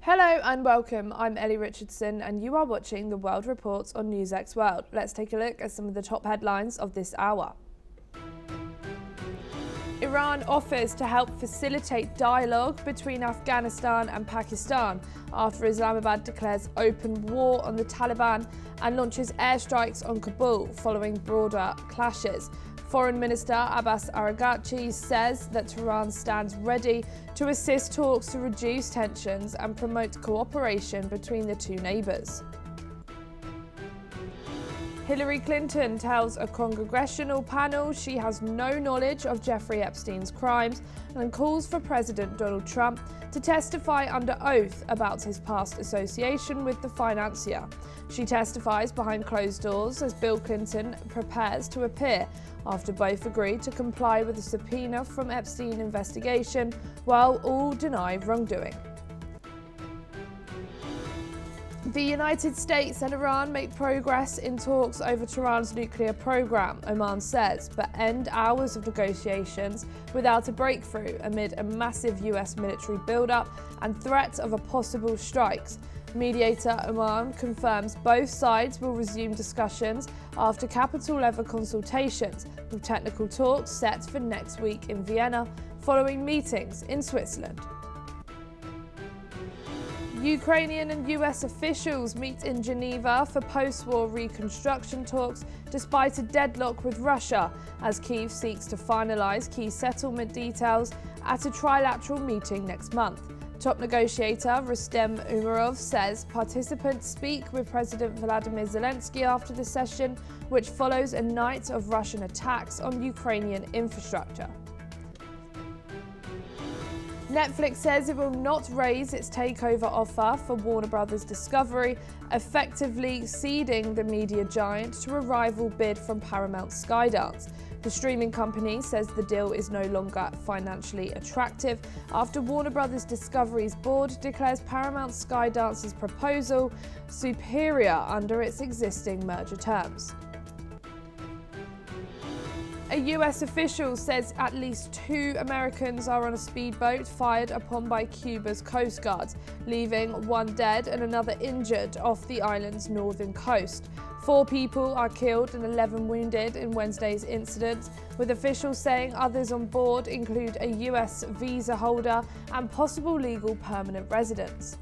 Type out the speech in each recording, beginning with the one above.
Hello and welcome, I'm Ellie Richardson and you are watching the World Reports on NewsX World. Let's take a look at some of the top headlines of this hour. Iran offers to help facilitate dialogue between Afghanistan and Pakistan after Islamabad declares open war on the Taliban and launches airstrikes on Kabul following broader clashes. Foreign Minister Abbas Araghchi says that Tehran stands ready to assist talks to reduce tensions and promote cooperation between the two neighbours. Hillary Clinton tells a congressional panel she has no knowledge of Jeffrey Epstein's crimes and calls for President Donald Trump to testify under oath about his past association with the financier. She testifies behind closed doors as Bill Clinton prepares to appear after both agreed to comply with a subpoena from Epstein investigation while all deny wrongdoing. The United States and Iran make progress in talks over Tehran's nuclear program, Oman says, but end hours of negotiations without a breakthrough amid a massive US military build-up and threat of a possible strikes. Mediator Oman confirms both sides will resume discussions after capital-level consultations, with technical talks set for next week in Vienna following meetings in Switzerland. Ukrainian and US officials meet in Geneva for post-war reconstruction talks despite a deadlock with Russia, as Kyiv seeks to finalise key settlement details at a trilateral meeting next month. Top negotiator Rustem Umerov says participants speak with President Vladimir Zelensky after the session, which follows a night of Russian attacks on Ukrainian infrastructure. Netflix says it will not raise its takeover offer for Warner Bros. Discovery, effectively ceding the media giant to a rival bid from Paramount Skydance. The streaming company says the deal is no longer financially attractive after Warner Bros. Discovery's board declares Paramount Skydance's proposal superior under its existing merger terms. A US official says at least 2 Americans are on a speedboat fired upon by Cuba's Coast Guard, leaving 1 dead and another injured off the island's northern coast. 4 people are killed and 11 wounded in Wednesday's incident, with officials saying others on board include a US visa holder and possible legal permanent residents.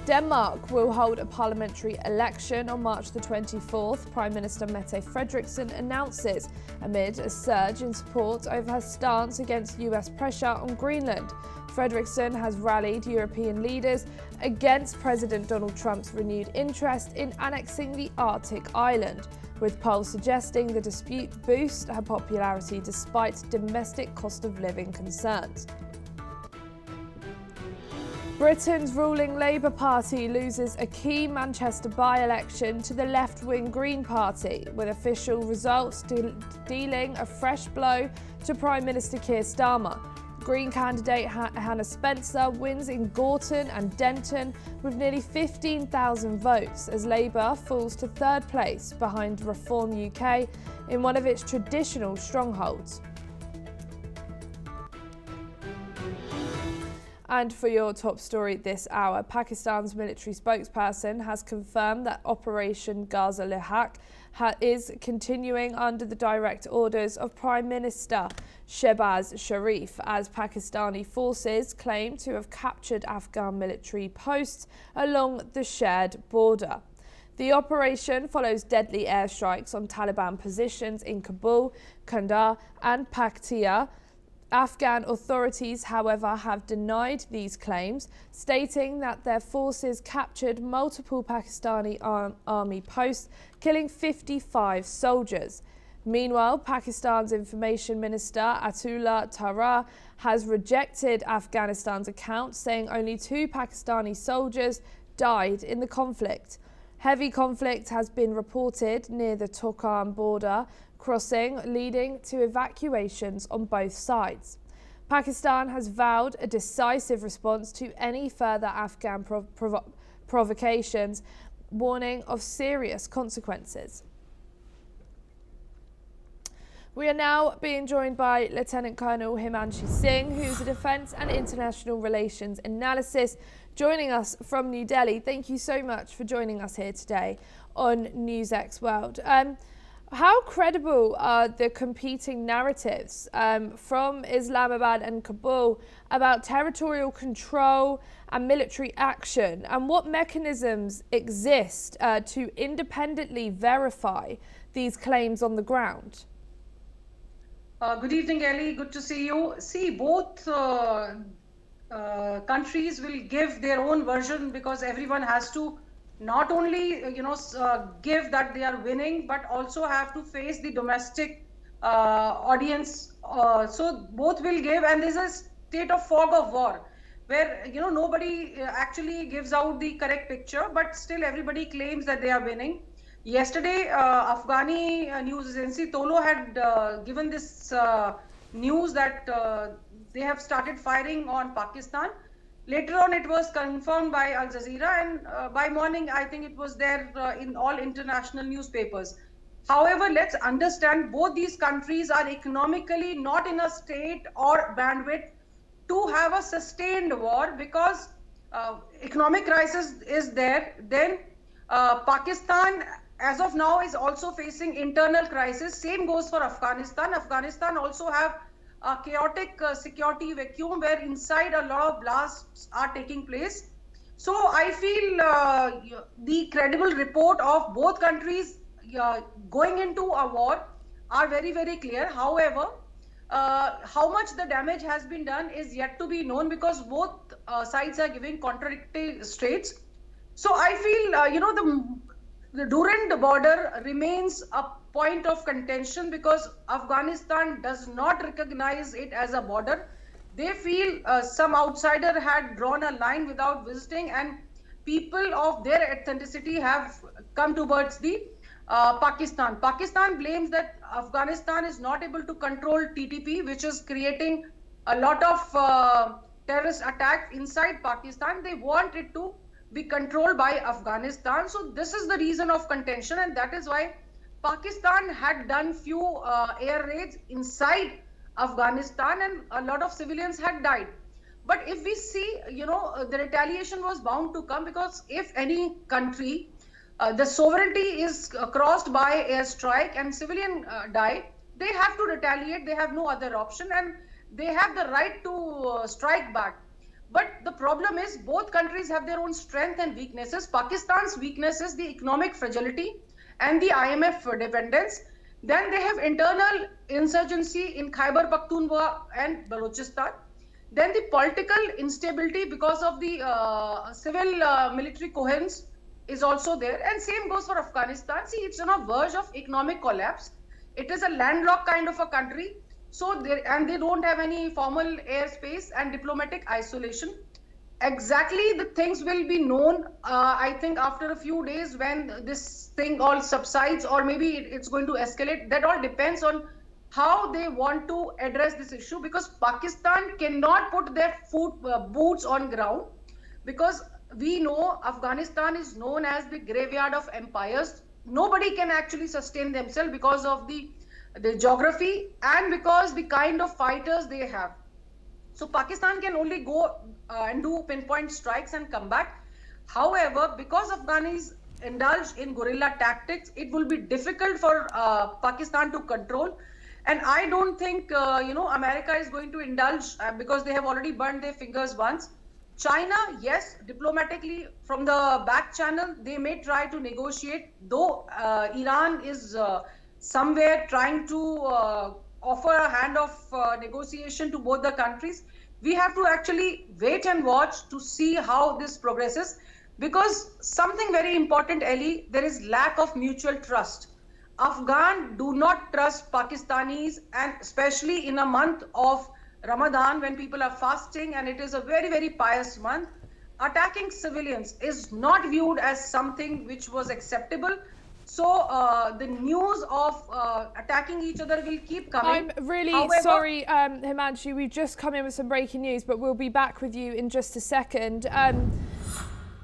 Denmark will hold a parliamentary election on March the 24th, Prime Minister Mette Frederiksen announces, amid a surge in support over her stance against US pressure on Greenland. Frederiksen has rallied European leaders against President Donald Trump's renewed interest in annexing the Arctic island, with polls suggesting the dispute boosts her popularity despite domestic cost of living concerns. Britain's ruling Labour Party loses a key Manchester by-election to the left-wing Green Party, with official results dealing a fresh blow to Prime Minister Keir Starmer. Green candidate Hannah Spencer wins in Gorton and Denton with nearly 15,000 votes as Labour falls to 3rd place behind Reform UK in one of its traditional strongholds. And for your top story this hour, Pakistan's military spokesperson has confirmed that Operation Ghazab Lil-Haq is continuing under the direct orders of Prime Minister Shehbaz Sharif, as Pakistani forces claim to have captured Afghan military posts along the shared border. The operation follows deadly airstrikes on Taliban positions in Kabul, Kandahar and Paktia. Afghan authorities, however, have denied these claims, stating that their forces captured multiple Pakistani army posts, killing 55 soldiers. Meanwhile, Pakistan's Information Minister Atullah Tahrar has rejected Afghanistan's account, saying only 2 Pakistani soldiers died in the conflict. Heavy conflict has been reported near the Torkham border crossing, leading to evacuations on both sides. Pakistan has vowed a decisive response to any further Afghan provocations, warning of serious consequences. We are now being joined by Lieutenant Colonel Himanshu Singh, who's a Defence and International Relations Analyst, joining us from New Delhi. Thank you so much for joining us here today on NewsX World. How credible are the competing narratives from Islamabad and Kabul about territorial control and military action, and what mechanisms exist to independently verify these claims on the ground? Good evening, Ellie. Good to see you. See, both countries will give their own version, because everyone has to not only give that they are winning, but also have to face the domestic audience. So both will give, and there's a state of fog of war where nobody actually gives out the correct picture, but still everybody claims that they are winning. Yesterday, Afghani news agency Tolo had given this news that they have started firing on Pakistan. Later on, it was confirmed by Al Jazeera, and by morning, I think it was there in all international newspapers. However, let's understand, both these countries are economically not in a state or bandwidth to have a sustained war, because economic crisis is there. Then Pakistan, as of now, is also facing internal crisis. Same goes for Afghanistan. Afghanistan also have a chaotic security vacuum where inside a lot of blasts are taking place. So I feel the credible report of both countries going into a war are very, very clear. However, how much the damage has been done is yet to be known, because both sides are giving contradictory states. So I feel, the Durand border remains a point of contention, because Afghanistan does not recognize it as a border. They feel some outsider had drawn a line without visiting, and people of their ethnicity have come towards the Pakistan. Pakistan blames that Afghanistan is not able to control TTP, which is creating a lot of terrorist attacks inside Pakistan. They want it to be controlled by Afghanistan. So this is the reason of contention, and that is why Pakistan had done few air raids inside Afghanistan, and a lot of civilians had died. But if we see, the retaliation was bound to come, because if any country, the sovereignty is crossed by airstrike and civilian die, they have to retaliate. They have no other option, and they have the right to strike back. But the problem is, both countries have their own strength and weaknesses. Pakistan's weakness is the economic fragility and the IMF dependence. Then they have internal insurgency in Khyber Pakhtunkhwa and Balochistan. Then the political instability because of the civil military coherence is also there. And same goes for Afghanistan. See, it's on a verge of economic collapse. It is a landlocked kind of a country. So they don't have any formal airspace and diplomatic isolation. Exactly the things will be known, I think, after a few days, when this thing all subsides, or maybe it's going to escalate. That all depends on how they want to address this issue, because Pakistan cannot put their boots on ground, because we know Afghanistan is known as the graveyard of empires. Nobody can actually sustain themselves because of the geography and because the kind of fighters they have. So Pakistan can only go and do pinpoint strikes and come back. However, because Afghanis indulge in guerrilla tactics, it will be difficult for Pakistan to control. And I don't think, America is going to indulge, because they have already burned their fingers once. China, yes, diplomatically from the back channel, they may try to negotiate, though Iran is somewhere trying to offer a hand of negotiation to both the countries. We have to actually wait and watch to see how this progresses, because something very important, Ellie, there is lack of mutual trust. Afghan do not trust Pakistanis, and especially in a month of Ramadan, when people are fasting, and it is a very, very pious month, attacking civilians is not viewed as something which was acceptable. So the news of attacking each other will keep coming. I'm really sorry, Himanshu, we've just come in with some breaking news, but we'll be back with you in just a second.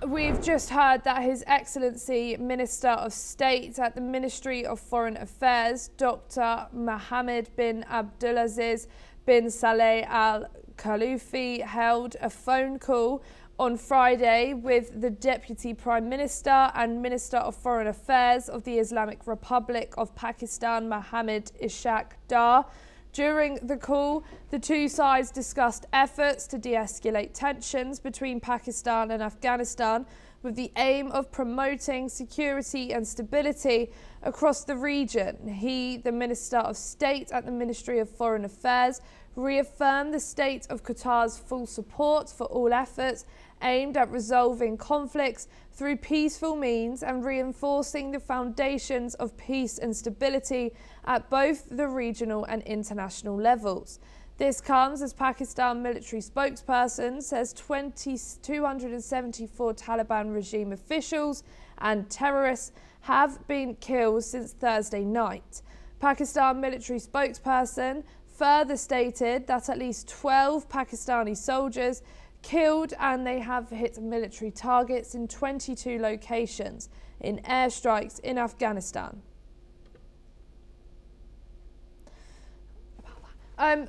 We've just heard that His Excellency Minister of State at the Ministry of Foreign Affairs, Dr. Mohammed bin Abdulaziz bin Saleh Al Khalifi, held a phone call on Friday with the Deputy Prime Minister and Minister of Foreign Affairs of the Islamic Republic of Pakistan, Mohammed Ishaq Dar. During the call, the two sides discussed efforts to de-escalate tensions between Pakistan and Afghanistan with the aim of promoting security and stability across the region. He, the Minister of State at the Ministry of Foreign Affairs, reaffirmed the state of Qatar's full support for all efforts aimed at resolving conflicts through peaceful means and reinforcing the foundations of peace and stability at both the regional and international levels. This comes as Pakistan military spokesperson says 274 Taliban regime officials and terrorists have been killed since Thursday night. Pakistan military spokesperson further stated that at least 12 Pakistani soldiers killed and they have hit military targets in 22 locations in airstrikes in Afghanistan.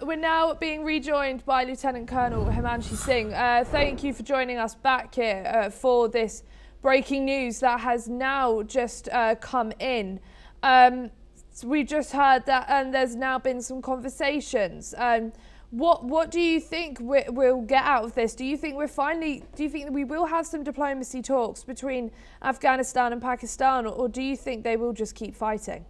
We're now being rejoined by Lieutenant Colonel Himanshi Singh. Thank you for joining us back here for this breaking news that has now just come in. So we just heard that, and there's now been some conversations. What do you think we'll get out of this? Do you think that we will have some diplomacy talks between Afghanistan and Pakistan, or do you think they will just keep fighting?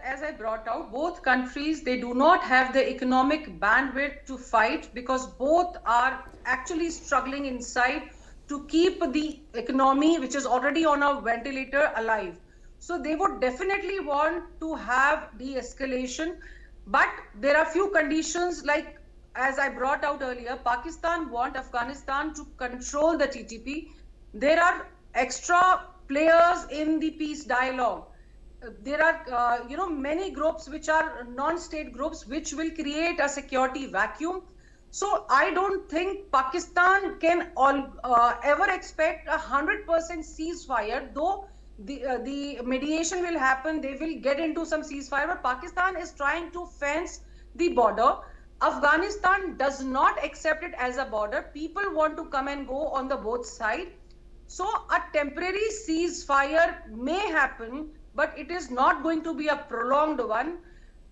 As I brought out, both countries, they do not have the economic bandwidth to fight because both are actually struggling inside to keep the economy, which is already on a ventilator, alive. So they would definitely want to have de-escalation, but there are few conditions, like as I brought out earlier, Pakistan want Afghanistan to control the TTP. There are extra players in the peace dialogue. There are, many groups which are non-state groups which will create a security vacuum. So I don't think Pakistan can ever expect 100% ceasefire, though the mediation will happen. They will get into some ceasefire, but Pakistan is trying to fence the border. Afghanistan does not accept it as a border. People want to come and go on the both sides. So a temporary ceasefire may happen, but it is not going to be a prolonged one.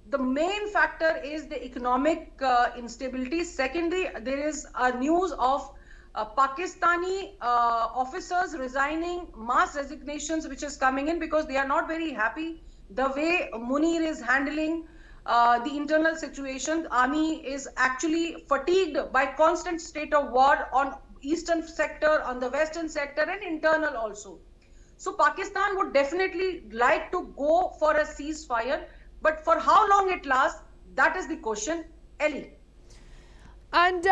The main factor is the economic instability. Secondly, there is a news of Pakistani officers resigning, mass resignations which is coming in because they are not very happy the way Munir is handling the internal situation. Army is actually fatigued by constant state of war on eastern sector, on the western sector, and internal also. So Pakistan would definitely like to go for a ceasefire, but for how long it lasts, that is the question. Ellie. And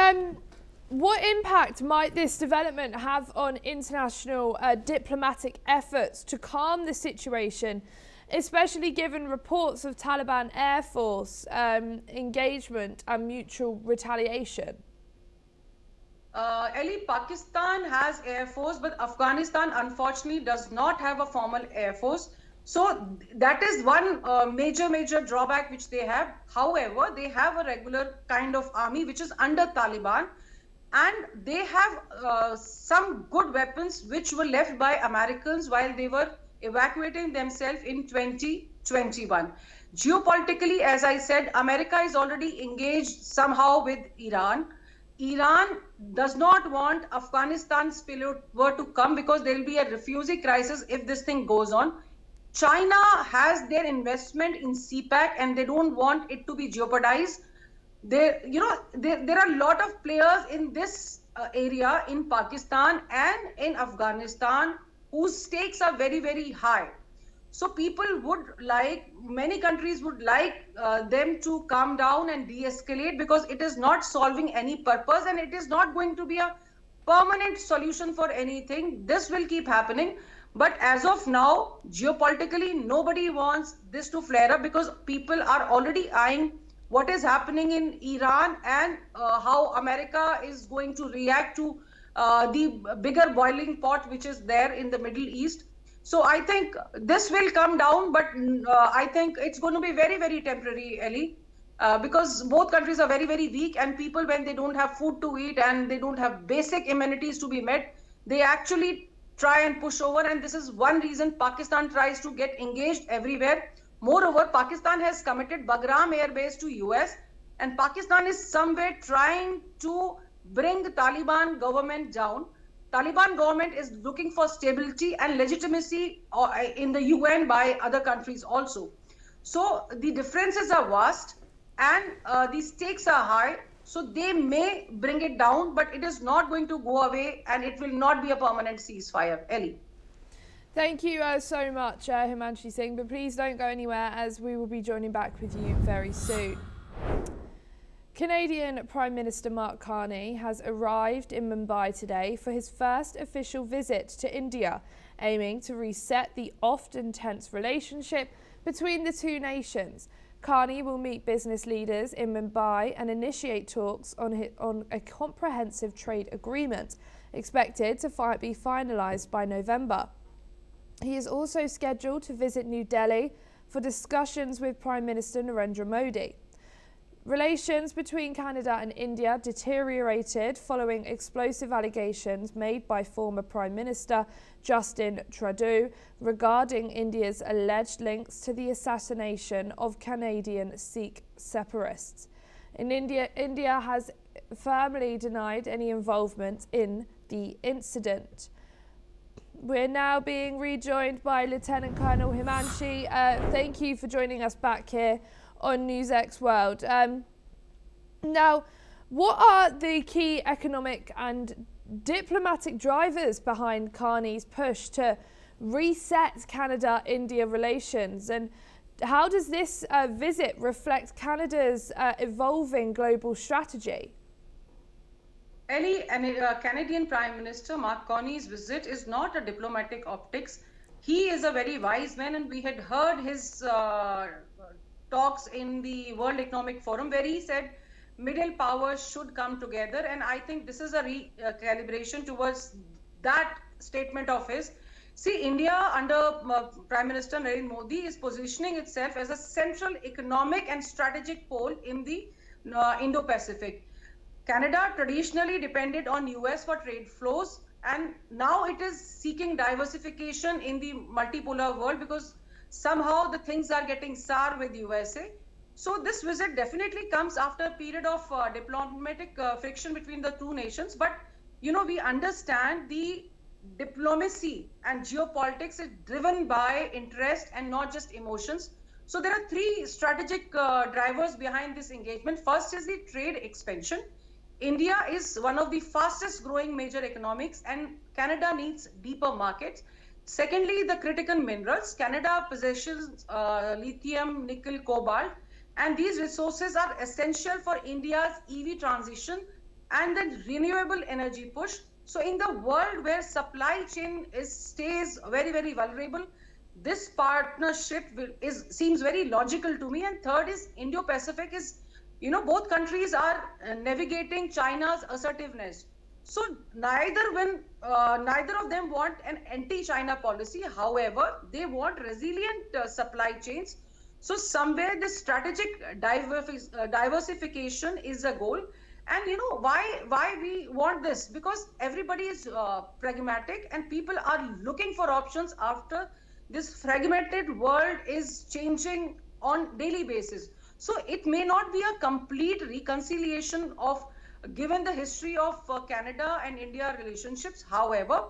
what impact might this development have on international diplomatic efforts to calm the situation, especially given reports of Taliban Air Force engagement and mutual retaliation? Ellie, Pakistan has Air Force, but Afghanistan unfortunately does not have a formal Air Force. So that is one major drawback which they have. However, they have a regular kind of army which is under Taliban, and they have some good weapons which were left by Americans while they were evacuating themselves in 2021. Geopolitically, as I said, America is already engaged somehow with Iran. Iran does not want Afghanistan's spillover to come because there will be a refugee crisis if this thing goes on. China has their investment in CPAC and they don't want it to be jeopardized. There are a lot of players in this area in Pakistan and in Afghanistan whose stakes are very high. So people would like, many countries would like them to calm down and de-escalate because it is not solving any purpose and it is not going to be a permanent solution for anything. This will keep happening. But as of now, geopolitically, nobody wants this to flare up because people are already eyeing what is happening in Iran and how America is going to react to the bigger boiling pot which is there in the Middle East. So I think this will come down, but I think it's going to be very, very temporary, Ellie, because both countries are very, very weak, and people, when they don't have food to eat and they don't have basic amenities to be met, they actually try and push over. And this is one reason Pakistan tries to get engaged everywhere. Moreover, Pakistan has committed Bagram Air Base to US, and Pakistan is somewhere trying to bring the Taliban government down. Taliban government is looking for stability and legitimacy in the UN by other countries also. So the differences are vast, and the stakes are high. So they may bring it down, but it is not going to go away, and it will not be a permanent ceasefire. Ellie. Thank you so much, Himanshi Singh, but please don't go anywhere, as we will be joining back with you very soon. Canadian Prime Minister Mark Carney has arrived in Mumbai today for his first official visit to India, aiming to reset the often tense relationship between the two nations. Carney will meet business leaders in Mumbai and initiate talks on a comprehensive trade agreement, expected to be finalised by November. He is also scheduled to visit New Delhi for discussions with Prime Minister Narendra Modi. Relations between Canada and India deteriorated following explosive allegations made by former Prime Minister Justin Trudeau regarding India's alleged links to the assassination of Canadian Sikh separatists. India has firmly denied any involvement in the incident. We're now being rejoined by Lieutenant Colonel Himanshi. Thank you for joining us back here on NewsX World. Now, what are the key economic and diplomatic drivers behind Carney's push to reset Canada-India relations, and how does this visit reflect Canada's evolving global strategy? Ellie, Canadian Prime Minister Mark Carney's visit is not a diplomatic optics. He is a very wise man, and we had heard his talks in the World Economic Forum where he said middle powers should come together, and I think this is a recalibration towards that statement of his. See, India under Prime Minister Narendra Modi is positioning itself as a central economic and strategic pole in the Indo-Pacific. Canada traditionally depended on US for trade flows, and now it is seeking diversification in the multipolar world because somehow the things are getting sour with USA. So this visit definitely comes after a period of diplomatic friction between the two nations. But, we understand the diplomacy and geopolitics is driven by interest and not just emotions. So there are three strategic drivers behind this engagement. First is the trade expansion. India is one of the fastest growing major economics, and Canada needs deeper markets. Secondly, the critical minerals. Canada possesses lithium, nickel, cobalt, and these resources are essential for India's EV transition and the renewable energy push. So in the world where supply chain stays very, very vulnerable, this partnership seems very logical to me. And third is Indo-Pacific is, both countries are navigating China's assertiveness. So neither of them want an anti-China policy. However, they want resilient supply chains. So somewhere the strategic diversification is a goal. And why we want this? Because everybody is pragmatic, and people are looking for options after this fragmented world is changing on daily basis. So it may not be a complete reconciliation of given the history of Canada and India relationships. However,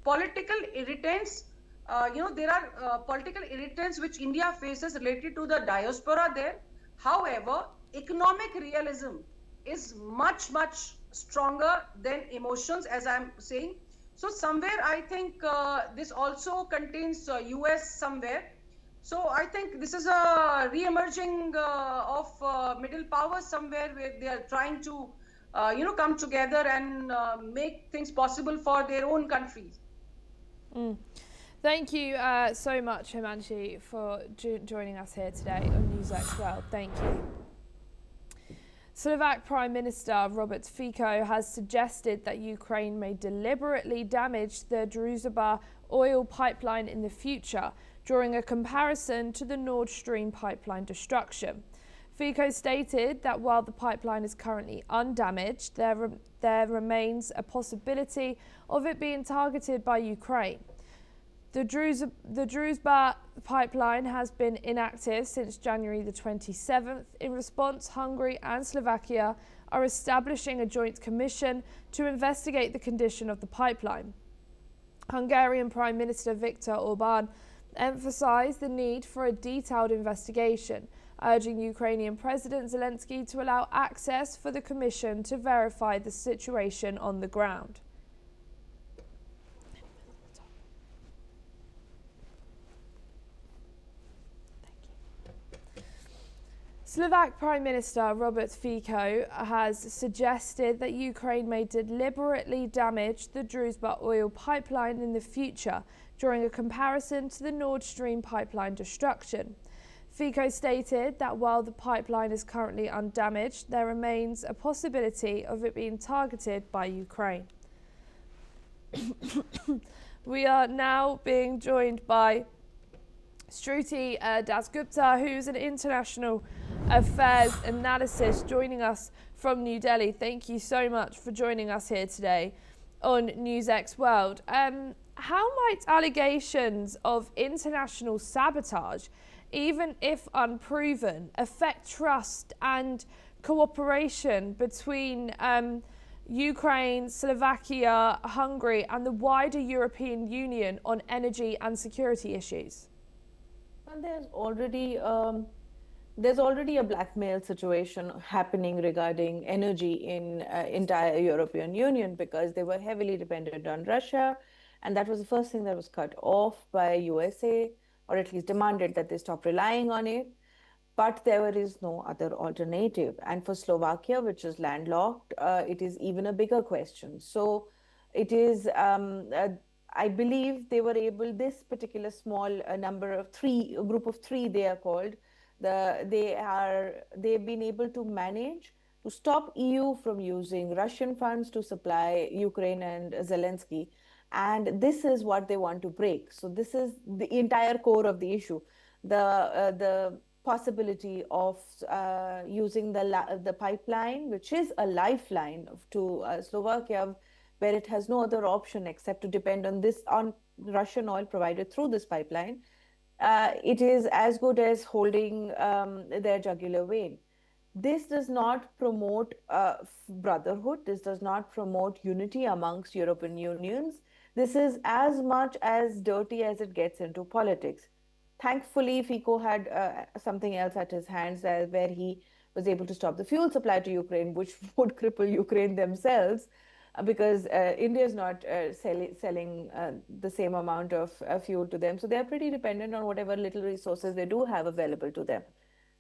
political irritants, there are political irritants which India faces related to the diaspora there. However, economic realism is much, much stronger than emotions, as I'm saying. So somewhere I think this also contains US somewhere. So I think this is a re-emerging of middle powers somewhere where they are trying to come together and make things possible for their own countries. Thank you so much, Himanshi, for joining us here today on NewsX World. Thank you. Slovak Prime Minister Robert Fico has suggested that Ukraine may deliberately damage the Druzhba oil pipeline in the future during a comparison to the Nord Stream pipeline destruction. Fico stated that while the pipeline is currently undamaged, there remains a possibility of it being targeted by Ukraine. The Druzhba pipeline has been inactive since January the 27th. In response, Hungary and Slovakia are establishing a joint commission to investigate the condition of the pipeline. Hungarian Prime Minister Viktor Orbán emphasized the need for a detailed investigation, urging Ukrainian President Zelensky to allow access for the commission to verify the situation on the ground. Slovak Prime Minister Robert Fico has suggested that Ukraine may deliberately damage the Druzhba oil pipeline in the future during a comparison to the Nord Stream pipeline destruction. Fico stated that while the pipeline is currently undamaged, there remains a possibility of it being targeted by Ukraine. We are now being joined by Shruti Dasgupta, who's an international affairs analyst, joining us from New Delhi. Thank you so much for joining us here today on NewsX World. How might allegations of international sabotage, even if unproven, affect trust and cooperation between Ukraine, Slovakia, Hungary, and the wider European Union on energy and security issues? Well, there's already a blackmail situation happening regarding energy in entire European Union, because they were heavily dependent on Russia, and that was the first thing that was cut off by USA, or at least demanded that they stop relying on it. But there is no other alternative. And for Slovakia, which is landlocked, it is even a bigger question. So it is, I believe they were able, this particular small number of three, a group of three they are called, they've been able to manage to stop EU from using Russian funds to supply Ukraine and Zelensky. And this is what they want to break. So this is the entire core of the issue. The possibility of using the pipeline, which is a lifeline to Slovakia, where it has no other option except to depend on Russian oil provided through this pipeline. It is as good as holding their jugular vein. This does not promote brotherhood. This does not promote unity amongst European unions. This is as much as dirty as it gets into politics. Thankfully, Fico had something else at his hands where he was able to stop the fuel supply to Ukraine, which would cripple Ukraine themselves, because India is not selling the same amount of fuel to them. So they're pretty dependent on whatever little resources they do have available to them.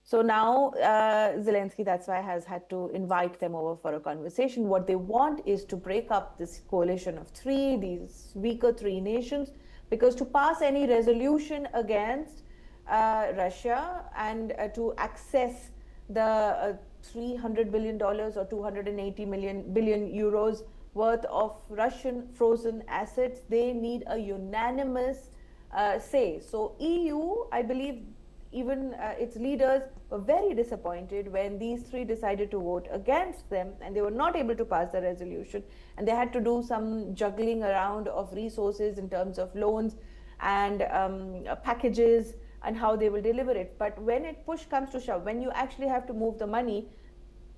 So now Zelensky, that's why, has had to invite them over for a conversation. What they want is to break up this coalition of three, these weaker three nations, because to pass any resolution against Russia and to access the $300 billion or 280 billion euros worth of Russian frozen assets, they need a unanimous say. So EU, I believe, even its leaders were very disappointed when these three decided to vote against them, and they were not able to pass the resolution, and they had to do some juggling around of resources in terms of loans and packages and how they will deliver it. But when push comes to shove, when you actually have to move the money,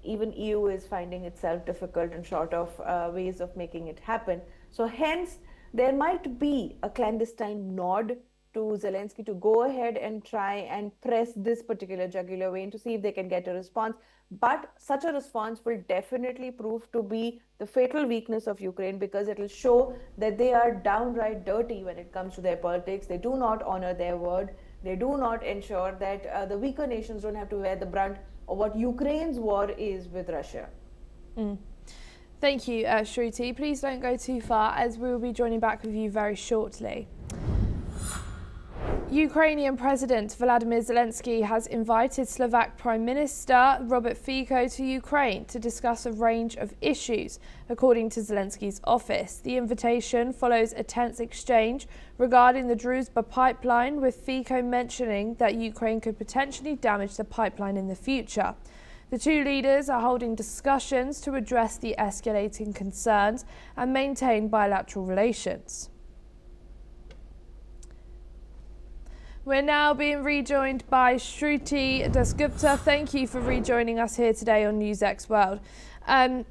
even EU is finding itself difficult and short of ways of making it happen. So hence, there might be a clandestine nod to Zelensky to go ahead and try and press this particular jugular vein to see if they can get a response. But such a response will definitely prove to be the fatal weakness of Ukraine, because it will show that they are downright dirty when it comes to their politics. They do not honor their word. They do not ensure that the weaker nations don't have to bear the brunt of what Ukraine's war is with Russia. Thank you, Shruti. Please don't go too far, as we will be joining back with you very shortly. Ukrainian President Volodymyr Zelensky has invited Slovak Prime Minister Robert Fico to Ukraine to discuss a range of issues, according to Zelensky's office. The invitation follows a tense exchange regarding the Druzhba pipeline, with Fico mentioning that Ukraine could potentially damage the pipeline in the future. The two leaders are holding discussions to address the escalating concerns and maintain bilateral relations. We're now being rejoined by Shruti Dasgupta. Thank you for rejoining us here today on NewsX World. How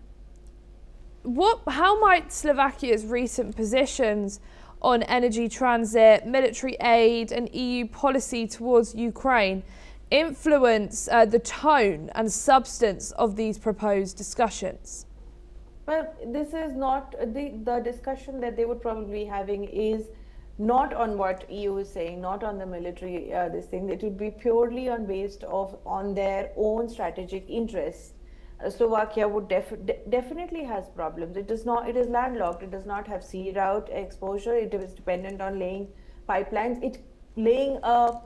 might Slovakia's recent positions on energy transit, military aid and EU policy towards Ukraine influence the tone and substance of these proposed discussions? Well, this is not the discussion that they would probably be having is not on what EU is saying, not on the military this thing. It would be purely based on their own strategic interests. Slovakia would definitely has problems. It is landlocked. It does not have sea route exposure. It is dependent on laying pipelines. Laying a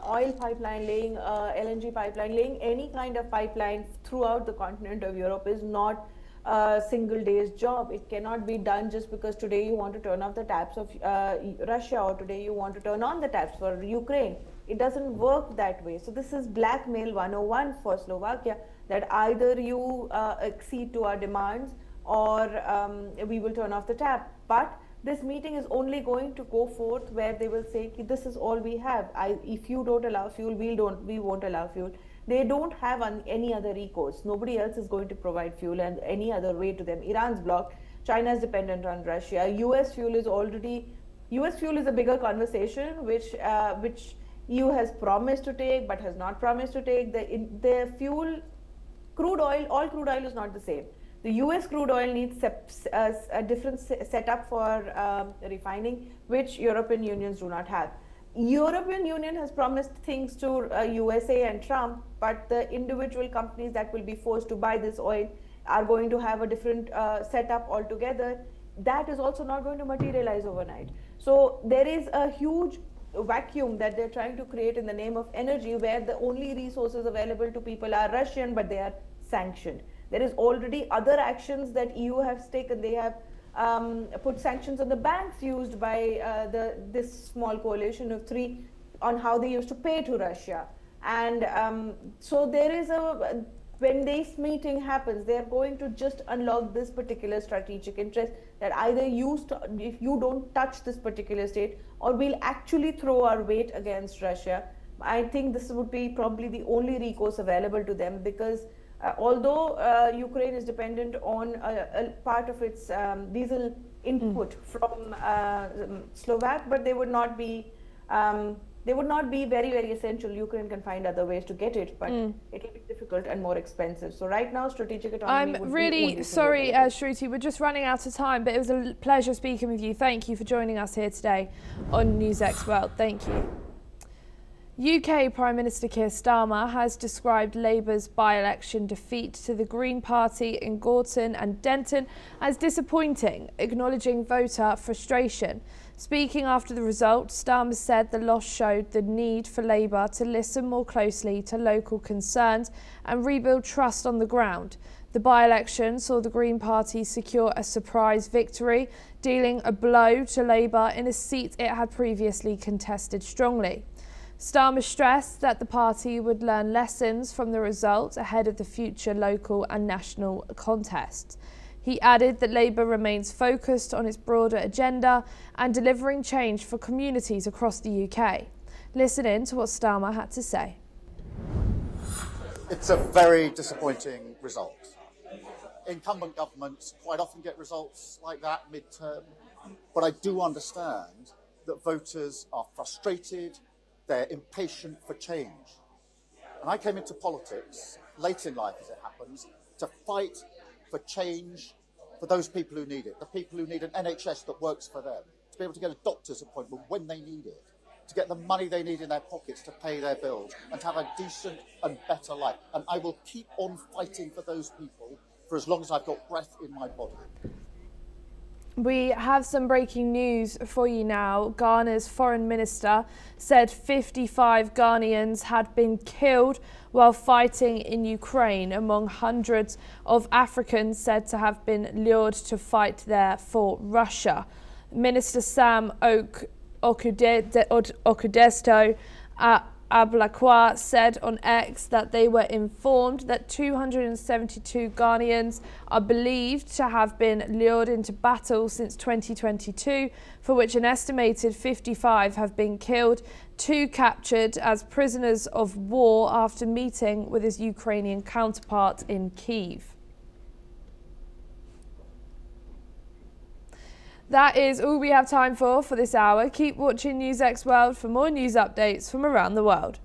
oil pipeline, laying a LNG pipeline, laying any kind of pipeline throughout the continent of Europe is not a single day's job. It cannot be done just because today you want to turn off the taps of Russia or today you want to turn on the taps for Ukraine. It doesn't work that way. So this is blackmail 101 for Slovakia, that either you accede to our demands or we will turn off the tap. But this meeting is only going to go forth where they will say, this is all we have. If you don't allow fuel, we won't allow fuel. They don't have any other recourse. Nobody else is going to provide fuel and any other way to them. Iran's blocked. China is dependent on Russia. US fuel is a bigger conversation, which EU has promised to take but has not promised to take. The fuel, crude oil, all crude oil is not the same. The US crude oil needs a different setup for refining, which European unions do not have. European Union has promised things to USA and Trump, but the individual companies that will be forced to buy this oil are going to have a different setup altogether. That is also not going to materialize overnight. So there is a huge vacuum that they're trying to create in the name of energy, where the only resources available to people are Russian, but they are sanctioned. There is already other actions that EU has taken. They have put sanctions on the banks used by this small coalition of three on how they used to pay to Russia. And so there is when this meeting happens, they are going to just unlock this particular strategic interest, that either if you don't touch this particular state, or we'll actually throw our weight against Russia. I think this would be probably the only recourse available to them, because although Ukraine is dependent on a part of its diesel input from Slovak, but they would not be very, very essential. Ukraine can find other ways to get it, but it will be difficult and more expensive. So right now, strategic autonomy I'm really sorry, Shruti, we're just running out of time, but it was a pleasure speaking with you. Thank you for joining us here today on NewsX World. Thank you. UK Prime Minister Keir Starmer has described Labour's by-election defeat to the Green Party in Gorton and Denton as disappointing, acknowledging voter frustration. Speaking after the result, Starmer said the loss showed the need for Labour to listen more closely to local concerns and rebuild trust on the ground. The by-election saw the Green Party secure a surprise victory, dealing a blow to Labour in a seat it had previously contested strongly. Starmer stressed that the party would learn lessons from the result ahead of the future local and national contests. He added that Labour remains focused on its broader agenda and delivering change for communities across the UK. Listen in to what Starmer had to say. It's a very disappointing result. Incumbent governments quite often get results like that mid-term, but I do understand that voters are frustrated. They're impatient for change. And I came into politics, late in life as it happens, to fight for change for those people who need it, the people who need an NHS that works for them, to be able to get a doctor's appointment when they need it, to get the money they need in their pockets to pay their bills, and to have a decent and better life. And I will keep on fighting for those people for as long as I've got breath in my body. We have some breaking news for you now. Ghana's foreign minister said 55 Ghanaians had been killed while fighting in Ukraine, among hundreds of Africans said to have been lured to fight there for Russia. Minister Sam Okudesto Ablakwa said on X that they were informed that 272 Ghanaians are believed to have been lured into battle since 2022, for which an estimated 55 have been killed, 2 captured as prisoners of war after meeting with his Ukrainian counterpart in Kyiv. That is all we have time for this hour. Keep watching NewsX World for more news updates from around the world.